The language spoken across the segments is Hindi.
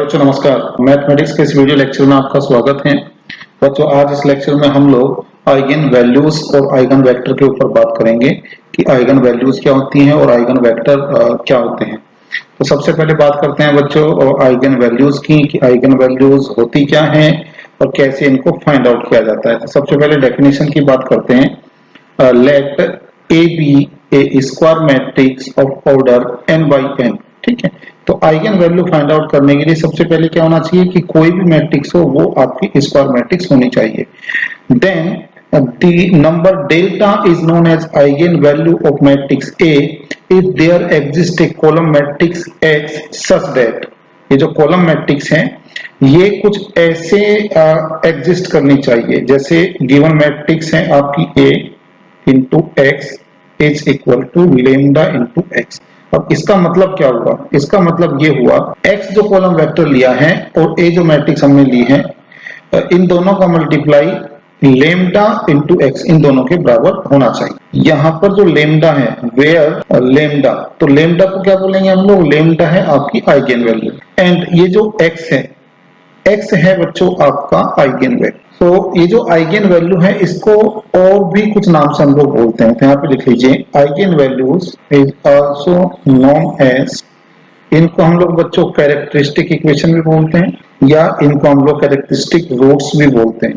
बच्चों नमस्कार। मैथमेटिक्स के इस वीडियो लेक्चर में आपका स्वागत है। बच्चों आज इस लेक्चर में हम लोग आइगन वैल्यूज और आइगन वेक्टर के ऊपर बात करेंगे कि आइगन वैल्यूज क्या होती हैं और आइगन वेक्टर क्या होते हैं। तो सबसे पहले बात करते हैं बच्चों आइगन वैल्यूज की कि आइगन वैल्यूज होती क्या हैं और कैसे इनको फाइंड आउट किया जाता है। तो सबसे पहले डेफिनेशन की बात करते हैं। Let A be a square matrix of order n by n। ठीक है, तो आइगन वैल्यू फाइंड आउट करने के लिए सबसे पहले क्या होना चाहिए कि कोई भी मैट्रिक्स हो वो आपकी स्क्वायर मैट्रिक्स होनी चाहिए। Then the number delta is known as eigenvalue of matrix A if there exists a column matrix X such that ये जो कॉलम मैट्रिक्स हैं ये कुछ ऐसे एग्जिस्ट करनी चाहिए जैसे गिवन मैट्रिक्स है आपकी A into X is equal to lambda into X. अब इसका मतलब क्या हुआ? इसका मतलब ये हुआ x जो कॉलम वेक्टर लिया है और a जो मैट्रिक्स हमने ली है इन दोनों का मल्टीप्लाई लेमडा इंटू एक्स इन दोनों के बराबर होना चाहिए। यहाँ पर जो लेमडा है वेयर लेमडा, तो लेमडा को क्या बोलेंगे हम लोग? लेमडा है आपकी आइगन वैल्यू एंड ये जो x है बच्चों आपका आइगन वैल्यू। तो ये जो आइगन वैल्यू है इसको और भी कुछ नाम से हम लोग बोलते हैं, तो यहाँ पे लिख लीजिए eigen values is also known as, इनको हम लोग बच्चों कैरेक्टरिस्टिक इक्वेशन भी बोलते हैं या इनको हम लोग कैरेक्टरिस्टिक रूट्स भी बोलते हैं।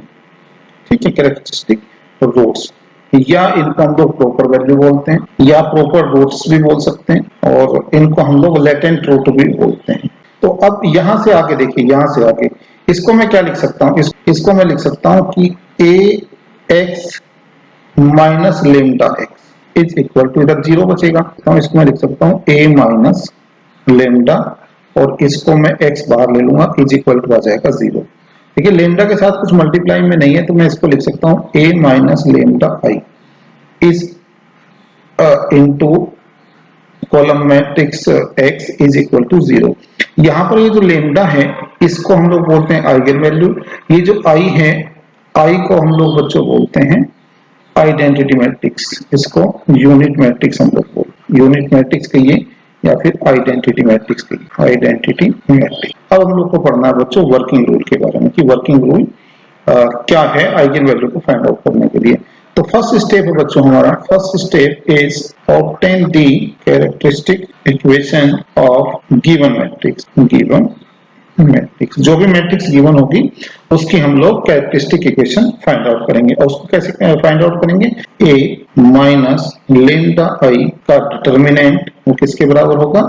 ठीक है, कैरेक्टरिस्टिक रूट्स या इनको हम लोग प्रॉपर वैल्यू बोलते हैं या प्रॉपर रूट्स भी बोल सकते हैं और इनको हम लोग लेटेंट रूट भी बोलते हैं। तो अब यहां से आगे देखिए, यहां से आगे इसको मैं क्या लिख सकता हूं? इसको मैं लिख सकता हूं कि A x minus lambda x is equal to, इधर जीरो बचेगा तो इसको मैं लिख सकता हूं ए माइनस लेमडा और इसको मैं एक्स बाहर ले लूंगा इज इक्वल टू आ जाएगा जीरो। देखिए लेमडा के साथ कुछ मल्टीप्लाई में नहीं है तो मैं इसको लिख सकता हूं A minus lambda I is into column matrix x is equal to zero. यहाँ पर ये जो लेमडा है इसको हम लोग बोलते हैं आइगन वैल्यू। ये जो i है i को हम लोग बच्चों बोलते हैं आइडेंटिटी मैट्रिक्स, इसको यूनिट मैट्रिक्स हम लोग बोलते हैं, यूनिट मैट्रिक्स कहिए या फिर आइडेंटिटी मैट्रिक्स कहिए, आइडेंटिटी मैट्रिक्स। अब हम लोग को पढ़ना है बच्चों वर्किंग रूल के बारे में कि वर्किंग रूल क्या है आइगन वैल्यू को फाइंड आउट करने के लिए। तो फर्स्ट स्टेप है बच्चों हमारा, first step is obtain the characteristic equation of given matrix. Given matrix, जो भी मैट्रिक्स गिवन होगी उसकी हम लोग कैरेक्टरिस्टिक इक्वेशन फाइंड आउट करेंगे और उसको कैसे फाइंड आउट करेंगे? a माइनस लेमडा आई का डिटर्मिनेंट वो किसके बराबर होगा?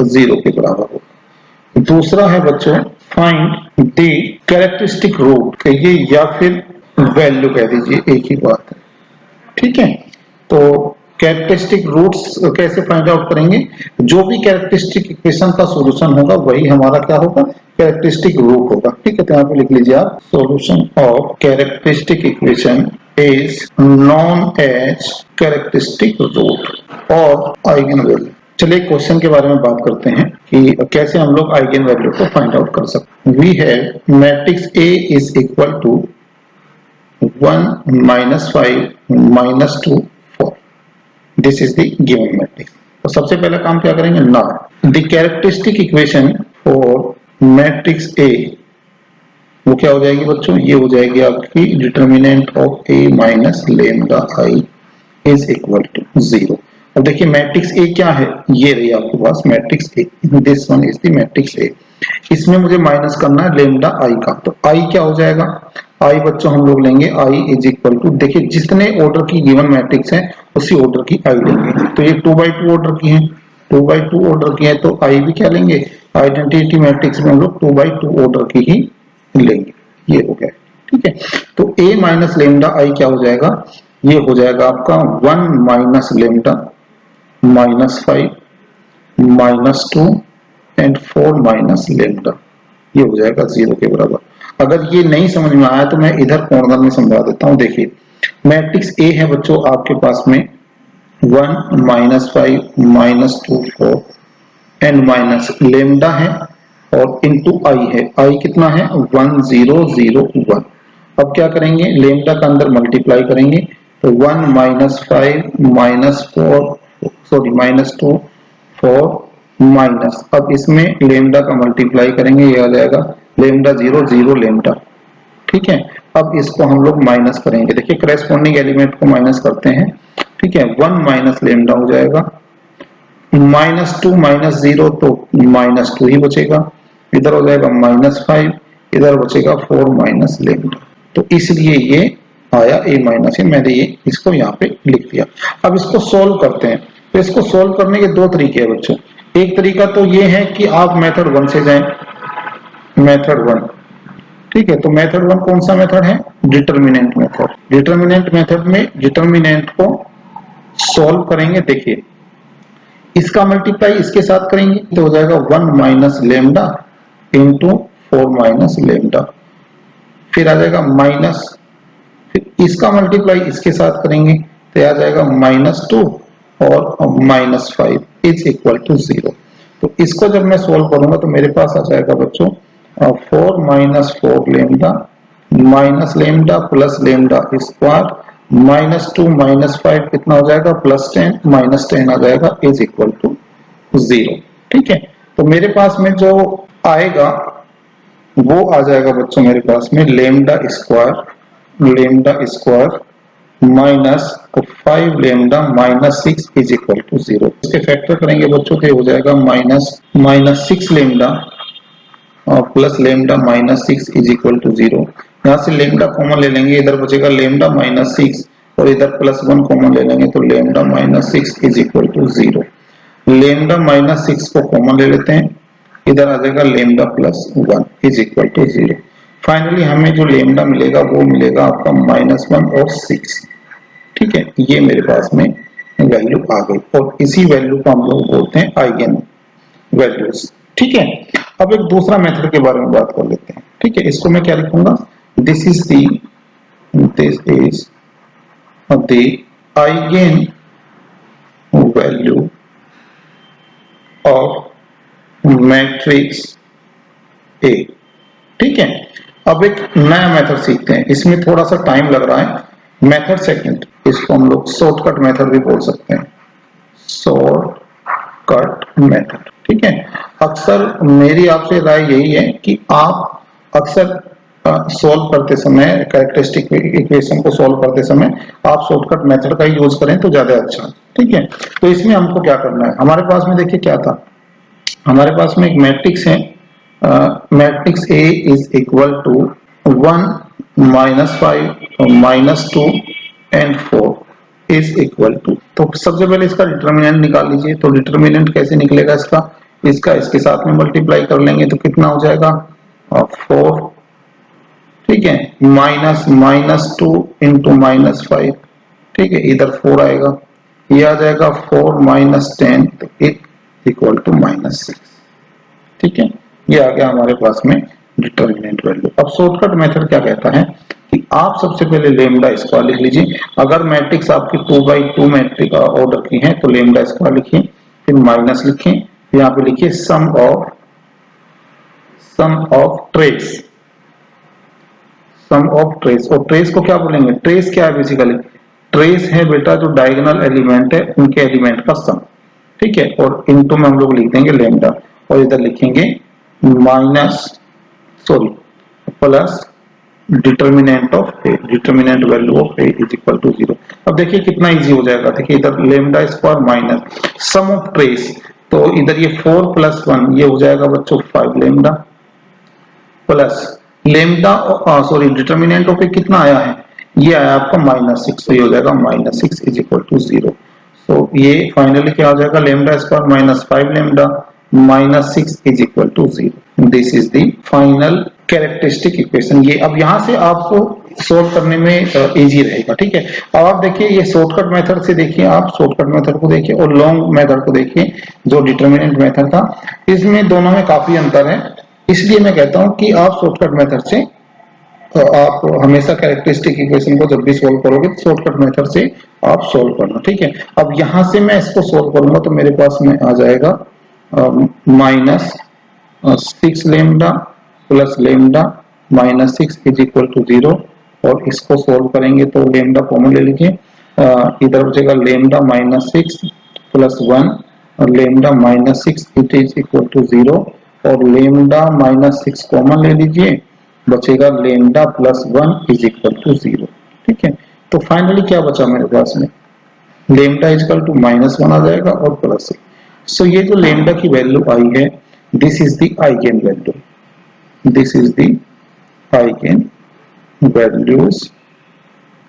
जीरो के बराबर होगा। दूसरा है बच्चों फाइंड द कैरेक्टरिस्टिक रूट, कहिए या फिर वैल्यू कह दीजिए, एक ही बात है। ठीक है, तो कैरेक्टरिस्टिक रूट्स कैसे फाइंड आउट करेंगे? जो भी कैरेक्टरिस्टिक इक्वेशन का सॉल्यूशन होगा वही हमारा क्या होगा? कैरेक्टरिस्टिक रूट होगा। ठीक है, तो यहाँ पे लिख लीजिए आप solution of characteristic equation is known as characteristic root और आइगन वैल्यू। चलिए क्वेश्चन के बारे में बात करते हैं कि कैसे हम लोग आइगन वैल्यू को फाइंड आउट कर सकते हैं। We have matrix A is equal to 1 minus 5 minus 2 4। This is the given matrix. तो सबसे पहला काम क्या करेंगे? Now the characteristic equation for matrix A वो क्या हो जाएगी बच्चों? ये हो जाएगी आपकी determinant of A minus lambda I is equal to zero. अब देखिए मैट्रिक्स A क्या है? ये रही आपके पास matrix A, this one is the matrix A। इसमें मुझे माइनस करना है लेमडा आई का, तो आई क्या हो जाएगा? आई बच्चों हम लोग लेंगे आई इज इक्वल टू, देखिए जितने ऑर्डर की गिवन मैट्रिक्स है उसी ऑर्डर की आई लेंगे। तो ये 2x2 ऑर्डर की है, 2x2 ऑर्डर की है तो आई भी क्या लेंगे? आइडेंटिटी मैट्रिक्स में हम लोग 2x2 ऑर्डर की ही लेंगे। ये हो गया। ठीक है, तो a माइनस लेमडा आई क्या हो जाएगा? ये हो जाएगा आपका 1 minus lambda minus 5 minus 2 and 4 minus lambda, ये हो जाएगा जीरो के बराबर। अगर ये नहीं समझ में आया तो मैं इधर कॉर्नर में समझा देता हूं। देखिए मैट्रिक्स A है बच्चों आपके पास में 1 minus 5 minus 2 4 and minus lambda है और इनटू आई है। आई कितना है? 1 0 0 1। अब क्या करेंगे? लेमडा का अंदर मल्टीप्लाई करेंगे तो 1 minus 5 minus 4 sorry minus 2 4 minus, अब इसमें लेमडा का मल्टीप्लाई करेंगे, ये आ जाएगा लेमडा 0 0 लेमडा। ठीक है, अब इसको हम लोग माइनस करेंगे, देखिए करेस्पॉन्डिंग एलिमेंट को माइनस करते हैं। ठीक है, 1 माइनस लेमडा हो जाएगा, -2 -0 तो -2 ही बचेगा, इधर हो जाएगा -5, इधर बचेगा 4 माइनस लेमडा। तो इसलिए ये आया a माइनस है, मैंने ये इसको यहाँ पे लिख दिया। अब इसको सोल्व करते हैं। तो इसको सोल्व करने के दो तरीके हैं बच्चों। एक तरीका तो ये है कि आप मेथड 1 से जाएं, मेथड 1। ठीक है, तो मेथड 1 कौन सा मेथड है? Determinant method. डिटर्मिनेंट मेथड में डिटर्मिनेंट को सोल्व करेंगे। देखिए इसका मल्टीप्लाई इसके साथ करेंगे तो हो जाएगा 1 minus lambda into 4 minus lambda, फिर आ जाएगा माइनस, फिर इसका मल्टीप्लाई इसके साथ करेंगे तो आ जाएगा -2 और -5 इज इक्वल टू 0। तो इसको जब मैं सोल्व करूंगा तो मेरे पास आ जाएगा बच्चों 4 minus 4 lambda minus lambda plus lambda square -2 -5 कितना हो जाएगा +10 -10 आ जाएगा इज इक्वल टू 0। ठीक है, तो मेरे पास में जो आएगा वो आ जाएगा बच्चों मेरे पास में lambda square minus 5 lambda -6 is equal to 0। इसके फैक्टर करेंगे बच्चों तो हो जाएगा -6 lambda plus lambda -6 is equal to 0। यहाँ से लेमडा कॉमन ले लेंगे, इधर बचेगा लेमडा -6 और इधर +1 कॉमन ले लेंगे तो lambda -6 is equal to 0। Lambda -6 को कॉमन ले लेते हैं, इधर आ जाएगा lambda +1 is equal to 0। Finally हमें जो लेमडा मिलेगा वो मिलेगा आपका -1 और 6। ठीक है, ये मेरे पास में वैल्यू आ गई और इसी वैल्यू को हम लोग बोलते हैं आइगन वैल्यूज। ठीक है, अब एक दूसरा मेथड के बारे में बात कर लेते हैं। ठीक है, इसको मैं क्या लिखूंगा, this is the eigen value of matrix A. ठीक है, अब एक नया मेथड सीखते हैं, इसमें थोड़ा सा टाइम लग रहा है। मेथड सेकंड, इसको हम लोग शॉर्टकट मेथड भी बोल सकते हैं, शॉर्टकट मेथड। ठीक है, अक्सर मेरी आपसे राय यही है कि आप अक्सर सॉल्व करते समय कैरेक्टरिस्टिक इक्वेशन को सॉल्व करते समय आप शॉर्टकट मेथड का ही यूज करें तो ज्यादा अच्छा। ठीक है, तो इसमें हमको क्या करना है, हमारे पास में देखिए क्या था, हमारे पास में एक मैट्रिक्स है, matrix A is equal to 1 -5 -2 and 4 is equal to. तो सबसे पहले इसका डिटर्मिनेंट निकाल लीजिए। तो डिटर्मिनेंट कैसे निकलेगा इसका इसके साथ में मल्टीप्लाई कर लेंगे तो कितना हो जाएगा 4। ठीक है, -2 इंटू -5। ठीक है, इधर 4 आएगा, ये आ जाएगा 4 -10 तो इक्वल टू -6। ठीक है, ये आ गया हमारे पास में डिटर्मिनेंट वैल्यू। अब शॉर्टकट मेथड क्या कहता है कि आप सबसे पहले लेमडा स्क्वायर लिख लीजिए। अगर मैट्रिक्स आपकी 2x2 मैट्रिक्स ऑर्डर की है तो लेमडा स्क्वायर लिखिए, फिर माइनस लिखें, यहाँ पे लिखिए सम ऑफ ट्रेस। और ट्रेस को क्या बोलेंगे, ट्रेस क्या है बेसिकली, ट्रेस है बेटा जो डायगोनल एलिमेंट है उनके एलिमेंट का सम। ठीक है, और इनटू में हम लोग लिख देंगे लेमडा और इधर लिखेंगे plus determinant of A, determinant value of A is equal to 0। अब देखिए कितना इजी हो जाएगा, देखिए इधर lambda square minus sum of trace, तो इधर ये 4 + 1 ये हो जाएगा बच्चों 5 lambda plus lambda determinant of A कितना आया है, ये आया आपका -6, तो ये हो जाएगा -6 इज इक्वल टू 0। तो ये फाइनली क्या हो जाएगा, lambda square -5 lambda -6 is equal to 0। This is the final characteristic equation. ये अब यहां से आपको सोल्व करने में इजी रहेगा। ठीक है, अब आप देखिए ये शॉर्टकट मेथड से देखिए, आप शॉर्टकट मेथड को देखिए और लॉन्ग मेथड को देखिए जो डिटर्मिनेंट मेथड था, इसमें दोनों में काफी अंतर है। इसलिए मैं कहता हूं कि आप शॉर्टकट मेथड से आप हमेशा कैरेक्टरिस्टिक इक्वेशन को जब भी सोल्व करोगे तो शॉर्टकट मेथड से आप सोल्व करना। ठीक है, अब यहां से मैं इसको सोल्व करूंगा तो मेरे पास में आ जाएगा -6 lambda plus lambda -6 is equal to 0। और इसको सोल्व करेंगे तो लेमडा कॉमन ले लीजिए, इधर बचेगा lambda -6 + 1 lambda minus 6 it is equal to 0 और लेमडा माइनस 6 कॉमन ले लीजिए, बचेगा lambda plus 1 is equal to 0। ठीक है, तो फाइनली क्या बचा मेरे पास में, लेमडा इक्वल टू -1 आ जाएगा और प्लस 6। सो ये जो लेमडा की वैल्यू आई है, this is the eigen value, this is the eigen values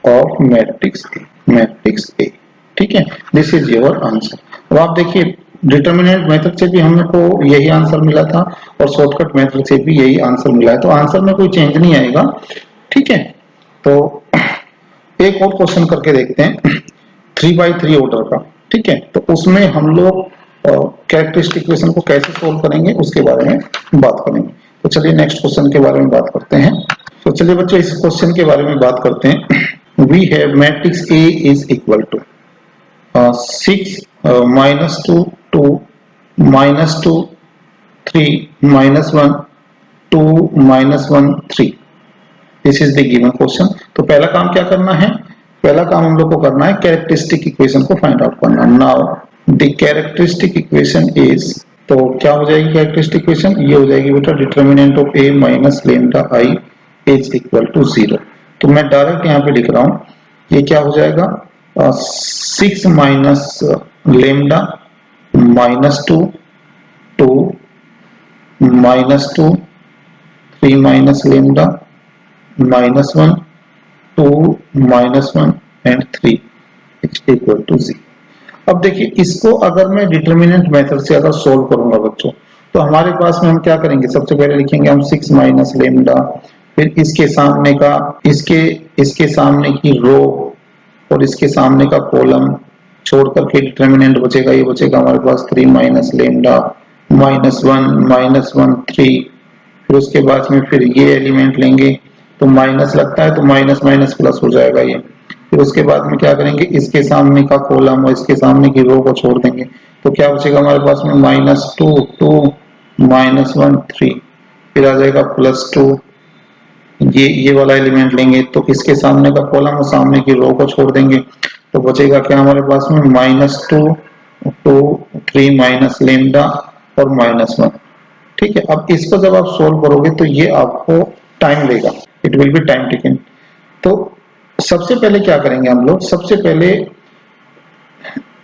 of matrix A. ठीक है, दिस इज योर आंसर। अब आप देखिए डिटर्मिनेंट मेथड से भी हमको यही आंसर मिला था और शॉर्टकट मेथड से भी यही आंसर मिला है, तो आंसर में कोई चेंज नहीं आएगा। ठीक है, तो एक और क्वेश्चन करके देखते हैं 3x3 ऑर्डर का। ठीक है, तो उसमें हम लोग कैरेक्टरिस्टिक इक्वेशन को कैसे सोल्व करेंगे उसके बारे में बात करेंगे। तो चलिए नेक्स्ट क्वेश्चन के बारे में बात करते हैं। तो चलिए बच्चों इस क्वेश्चन के बारे में बात करते हैं। We have matrix A is equal to 6 -2 2 -2 3 -1 2 -1 3। This is the given question। तो पहला काम क्या करना है, पहला काम हम लोग को करना है कैरेक्टरिस्टिक इक्वेशन को फाइंड आउट करना। Now the characteristic equation is, तो क्या हो जाएगी कैरेक्टरिस्टिक इक्वेशन, ये हो जाएगी बेटा determinant of A minus lambda I is equal to 0। तो मैं डायरेक्ट यहाँ पे लिख रहा हूँ, ये क्या हो जाएगा 6 minus lambda -2 2 -2 3 minus lambda -1 2 -1 and 3 equal to 0। अब देखिए इसको अगर मैं डिटर्मिनेंट मेथड से अगर सोल्व करूंगा बच्चों, तो हमारे पास में हम क्या करेंगे, सबसे पहले लिखेंगे हम 6 माइनस लेमडा, फिर इसके सामने का इसके सामने की रो और इसके सामने का कॉलम छोड़ करके डिटर्मिनेंट बचेगा, ये बचेगा हमारे पास 3 माइनस लेमडा -1 3। फिर उसके बाद में फिर ये एलिमेंट लेंगे, तो माइनस लगता है तो माइनस माइनस प्लस हो जाएगा ये। फिर उसके बाद में क्या करेंगे, इसके सामने का कॉलम और इसके सामने की रो को छोड़ देंगे, तो क्या बचेगा हमारे पास में -2 2 -1 3। फिर आ जाएगा +2, ये वाला एलिमेंट लेंगे तो इसके सामने का कॉलम और सामने की रो को छोड़ देंगे, तो बचेगा क्या हमारे पास में -2 2 3 माइनस लेमडा और -1। ठीक है, अब इसको जब आप सोल्व करोगे तो ये आपको टाइम लेगा, it will be time taking. तो सबसे पहले क्या करेंगे हम लोग, सबसे पहले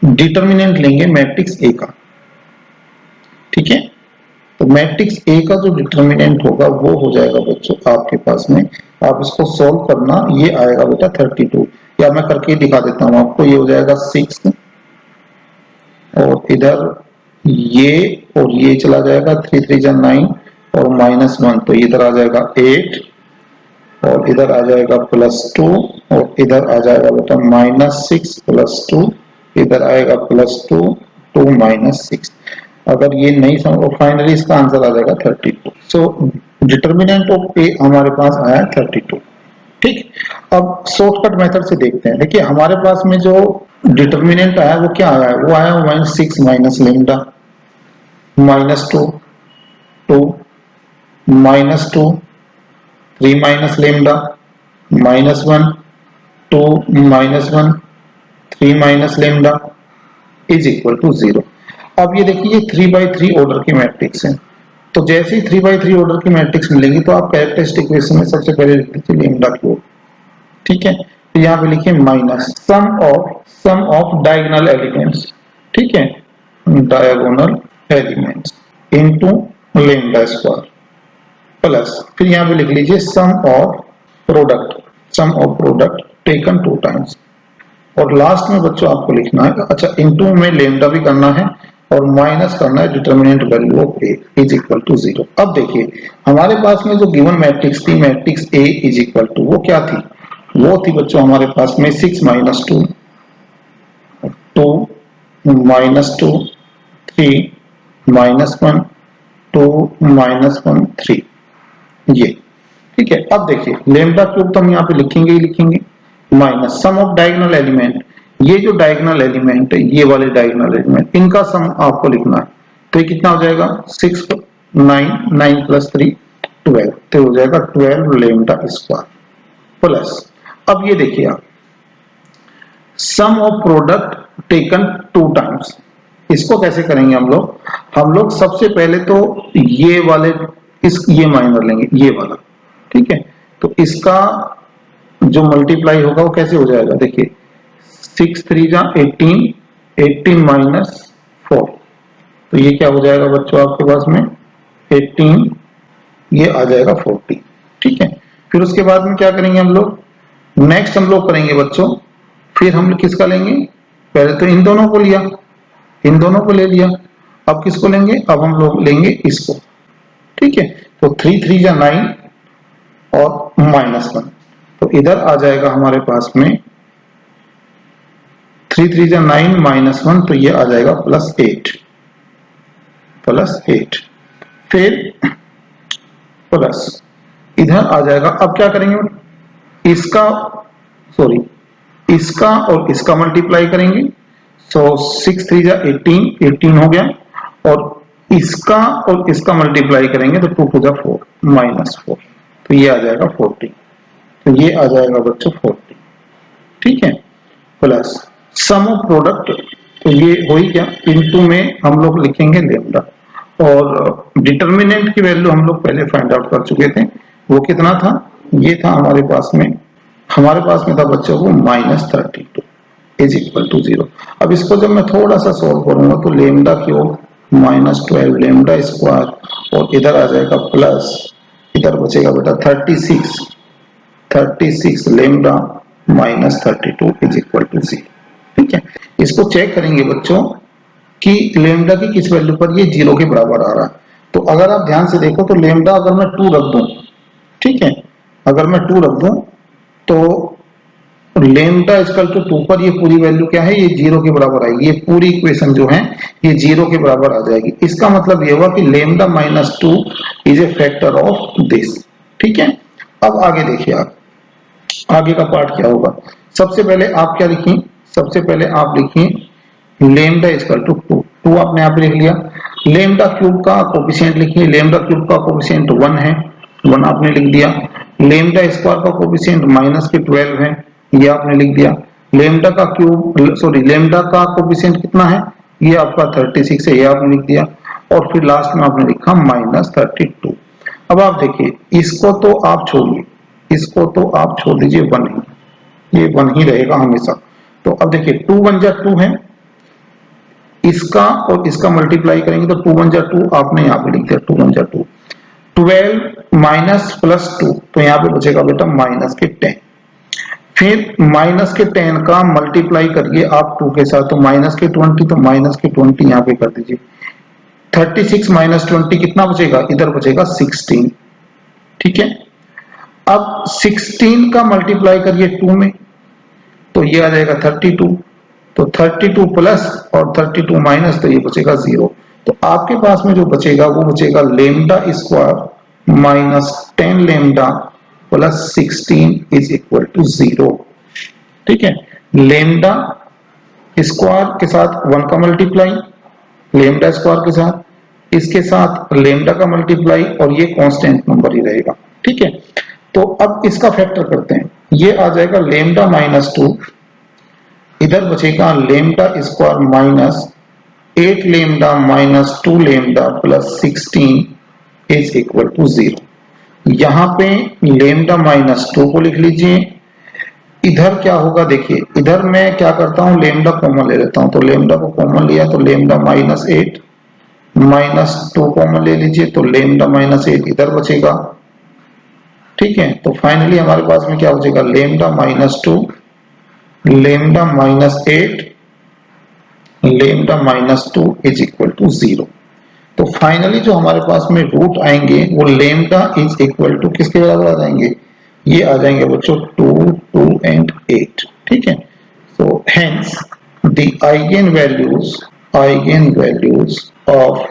डिटर्मिनेंट लेंगे मैट्रिक्स ए का। ठीक है, तो मैट्रिक्स ए का जो डिटर्मिनेंट होगा वो हो जाएगा बच्चों आपके पास में, आप इसको सॉल्व करना, ये आएगा बेटा 32, या मैं करके दिखा देता हूं आपको। ये हो जाएगा 6 और इधर ये और ये चला जाएगा 3 3 जा 9 और -1, तो इधर आ जाएगा 8 और इधर आ जाएगा +2 और इधर आ जाएगा बेटा -6 +2, इधर आएगा +2 2 -6। अगर ये नहीं समझ, फाइनली इसका आंसर आ जाएगा 32। सो डिटर्मिनेंट ऑफ ए हमारे पास आया 32। ठीक, अब शॉर्टकट मेथड से देखते हैं। देखिए हमारे पास में जो डिटर्मिनेंट आया वो क्या आया है, वो आया -6 minus lambda -2 2 -2 3 minus lambda -1 2 -1 3 minus lambda is equal to 0। अब ये देखिए ये 3x3 ऑर्डर की मैट्रिक्स है, तो जैसे ही 3x3 ऑर्डर की मैट्रिक्स मिलेगी तो आप कैरेक्टरिस्टिक इक्वेशन में सबसे पहले लिख दीजिए लेमडा क्यूब। ठीक है, तो यहाँ पे लिखिए minus sum of diagonal elements. ठीक है, diagonal elements into lambda square plus, फिर यहाँ पे लिख लीजिए सम ऑफ प्रोडक्ट टेकन 2 टाइम्स, और लास्ट में बच्चों आपको लिखना है, अच्छा इनटू में लेमडा भी करना है और माइनस करना है determinant value of A is equal to 0। अब देखिए हमारे पास में जो गिवन मैट्रिक्स थी, matrix A is equal to, वो क्या थी, वो थी बच्चों हमारे पास में 6 -2 2 -2 3 -1 2 -1 3 ये। ठीक है, अब देखिए लेमडा क्यूब तो हम यहाँ पे लिखेंगे ही लिखेंगे, minus sum of diagonal element, ये जो डायगोनल एलिमेंट है, ये वाले डायगोनल एलिमेंट, इनका सम आपको लिखना है, तो ये कितना हो जाएगा 6 9 9 + 3 12, तो हो जाएगा 12 लेमडा स्क्वायर प्लस, अब ये देखिए आप सम ऑफ प्रोडक्ट टेकन 2 टाइम्स, इसको कैसे करेंगे हम लोग सबसे पहले तो ये वाले ये माइनर लेंगे, ये वाला, ठीक है। तो इसका जो मल्टीप्लाई होगा वो कैसे हो जाएगा, देखिए 6 3 जा 18, 18 माइनस 4, तो ये क्या हो जाएगा बच्चों आपके पास में 18, ये आ जाएगा 40, ठीक है। फिर उसके बाद में क्या करेंगे हम लोग, नेक्स्ट हम लोग करेंगे बच्चों, फिर हम किसका लेंगे, पहले तो इन दोनों को लिया, इन दोनों को ले लिया, अब किसको लेंगे, अब हम लोग लेंगे इसको, ठीक है। तो 3 3 जा 9 और -1, तो इधर आ जाएगा हमारे पास में 3 3 जा 9 -1, तो ये आ जाएगा +8, +8, फिर प्लस इधर आ जाएगा। अब क्या करेंगे, इसका सॉरी इसका और इसका मल्टीप्लाई करेंगे, सो 6 3 जा 18, 18 हो गया, और इसका और इसका मल्टीप्लाई करेंगे तो 2 2 जा 4 -4, तो ये आ जाएगा 40, तो ये आ जाएगा बच्चों 40, ठीक है। प्लस सम ऑफ प्रोडक्ट, तो ये हो ही गया, इनटू में हम लोग लिखेंगे लेमडा, और डिटर्मिनेंट की वैल्यू हम लोग पहले फाइंड आउट कर चुके थे, वो कितना था, ये था हमारे पास में था बच्चों को -32 इज इक्वल टू 0। अब इसको जब मैं थोड़ा सा सोल्व करूंगा तो लेमडा क्यूब -12 लेमडा स्क्वायर, और इधर आ जाएगा प्लस, इधर बचेगा बेटा 36 लेमडा -32 इज इक्वल टू 0, ठीक है। इसको चेक करेंगे बच्चों कि लेमडा की किस वैल्यू पर ये 0 के बराबर आ रहा है। तो अगर आप ध्यान से देखो तो लेमडा अगर मैं 2 रख दूं, ठीक है, अगर मैं 2 रख दूं तो लेमडा इक्वल टू 2 पर ये पूरी वैल्यू क्या है, ये 0 के बराबर आएगी, ये पूरी इक्वेशन जो है ये 0 के बराबर आ जाएगी। इसका मतलब ये हुआ कि lambda -2 is a factor of this, ठीक है। अब आगे देखिए, आप आगे का पार्ट क्या होगा, सबसे पहले आप क्या लिखिए, सबसे पहले आप लिखिए लेमडा इक्वल टू 2 आपने यहाँ पे लिख लिया। लेमडा क्यूब का कोफिशिएंट लिखिए, लेमडा क्यूब का कोफिशिएंट 1 है, 1 आपने लिख दिया। लेमडा स्क्वायर का कोफिशिएंट -12 है, ये आपने लिख दिया। लेमडा का क्यूब सॉरी लेमडा का कोफिशिएंट कितना है, ये आपका 36 है, ये आपने लिख दिया, और फिर लास्ट में आपने लिखा -32। अब आप देखिए, इसको तो आप छोड़िए, इसको तो आप छोड़ दीजिए, 1 ही, ये 1 ही रहेगा हमेशा। तो अब देखिए 2 1 जा 2 है, इसका और इसका मल्टीप्लाई करेंगे तो 2 1 जा 2 आपने यहाँ पे लिख दिया, 2 1 जा 2, 12 माइनस प्लस 2, तो यहाँ पे बचेगा बेटा -10, फिर -10 का मल्टीप्लाई करिए आप 2 के साथ, तो -20, तो -20 यहाँ पे कर दीजिए। 36 -20 कितना बचेगा, इधर बचेगा 16, ठीक है। अब 16 का मल्टीप्लाई करिए 2 में, तो ये आ जाएगा 32, तो 32 प्लस और 32 माइनस, तो ये बचेगा 0। तो आपके पास में जो बचेगा वो बचेगा lambda square -10 lambda plus 16 is equal to 0, ठीक है। लेमडा स्क्वायर के साथ 1 का मल्टीप्लाई, लेमडा स्क्वायर के साथ, इसके साथ लेमडा का मल्टीप्लाई, और ये कांस्टेंट नंबर ही रहेगा, ठीक है। तो अब इसका फैक्टर करते हैं, ये आ जाएगा लेमडा -2, इधर बचेगा lambda square -8 lambda -2 lambda plus 16 is equal to 0। यहां पे लेमडा -2 को लिख लीजिए, इधर क्या होगा देखिए, इधर मैं क्या करता हूं, लेमडा कॉमन ले लेता हूं, तो लेमडा को कॉमन लिया तो लेमडा -8 -2 कॉमन ले लीजिए, तो लेमडा -8 इधर बचेगा, ठीक है। तो फाइनली हमारे पास में क्या बचेगा, lambda -2 lambda -8 lambda -2 is equal to 0। तो फाइनली जो हमारे पास में रूट आएंगे वो लेमडा इज इक्वल टू किसके बराबर आ जाएंगे, ये आ जाएंगे बच्चों 2 2 एंड 8, ठीक है। So hence the eigen values of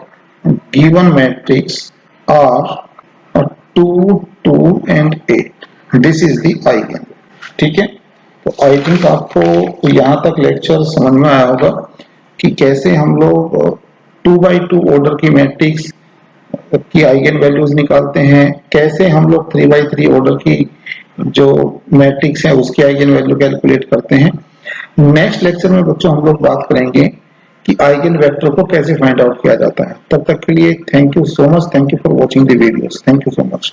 given matrix are 2 2 and 8, this is the eigen, ठीक है। तो आई थिंक आपको यहाँ तक लेक्चर समझ में आया होगा कि कैसे हम लोग 2 by 2 ऑर्डर की मैट्रिक्स की आइगन वैल्यूज निकालते हैं, कैसे हम लोग 3 by 3 ऑर्डर की जो मैट्रिक्स है उसकी आइगन वैल्यू कैलकुलेट करते हैं। नेक्स्ट लेक्चर में बच्चों हम लोग बात करेंगे कि आइगन वेक्टर को कैसे फाइंड आउट किया जाता है। तब तक के लिए thank you so much, thank you for watching the videos, thank you so much.